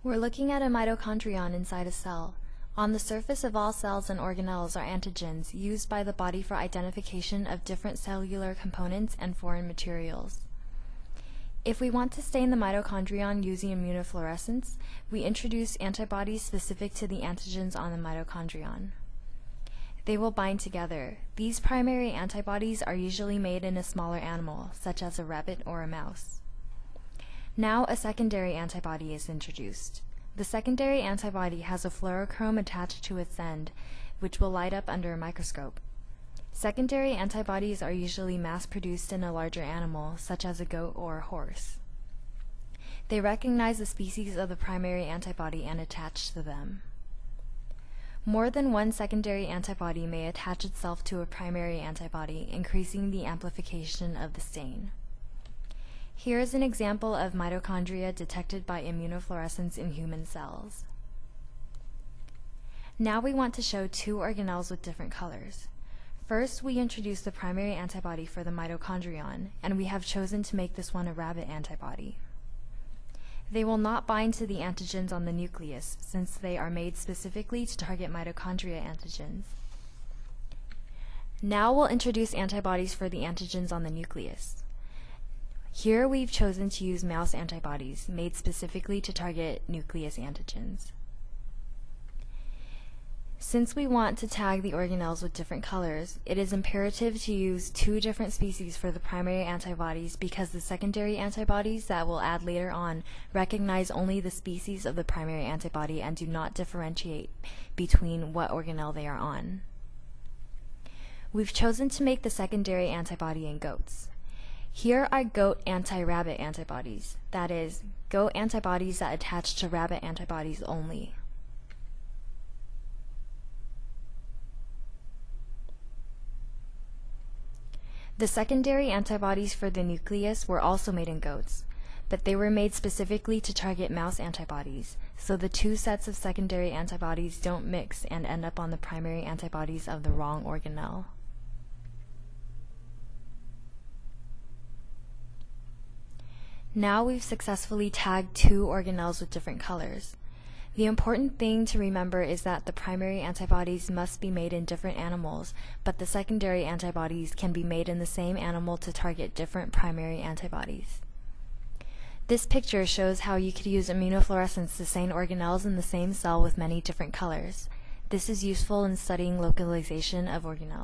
We're looking at a mitochondrion inside a cell. On the surface of all cells and organelles are antigens used by the body for identification of different cellular components and foreign materials. If we want to stain the mitochondrion using immunofluorescence, we introduce antibodies specific to the antigens on the mitochondrion. They will bind together. These primary antibodies are usually made in a smaller animal, such as a rabbit or a mouse. Now a secondary antibody is introduced. The secondary antibody has a fluorochrome attached to its end, which will light up under a microscope. Secondary antibodies are usually mass-produced in a larger animal, such as a goat or a horse. They recognize the species of the primary antibody and attach to them. More than one secondary antibody may attach itself to a primary antibody, increasing the amplification of the stain. Here is an example of mitochondria detected by immunofluorescence in human cells. Now we want to show two organelles with different colors. First, we introduce the primary antibody for the mitochondrion, and we have chosen to make this one a rabbit antibody. They will not bind to the antigens on the nucleus, since they are made specifically to target mitochondria antigens. Now we'll introduce antibodies for the antigens on the nucleus. Here we've chosen to use mouse antibodies, made specifically to target nucleus antigens. Since we want to tag the organelles with different colors, it is imperative to use two different species for the primary antibodies because the secondary antibodies that we'll add later on recognize only the species of the primary antibody and do not differentiate between what organelle they are on. We've chosen to make the secondary antibody in goats. Here are goat anti-rabbit antibodies, that is, goat antibodies that attach to rabbit antibodies only. The secondary antibodies for the nucleus were also made in goats, but they were made specifically to target mouse antibodies, so the two sets of secondary antibodies don't mix and end up on the primary antibodies of the wrong organelle. Now we've successfully tagged two organelles with different colors. The important thing to remember is that the primary antibodies must be made in different animals, but the secondary antibodies can be made in the same animal to target different primary antibodies. This picture shows how you could use immunofluorescence to stain organelles in the same cell with many different colors. This is useful in studying localization of organelles.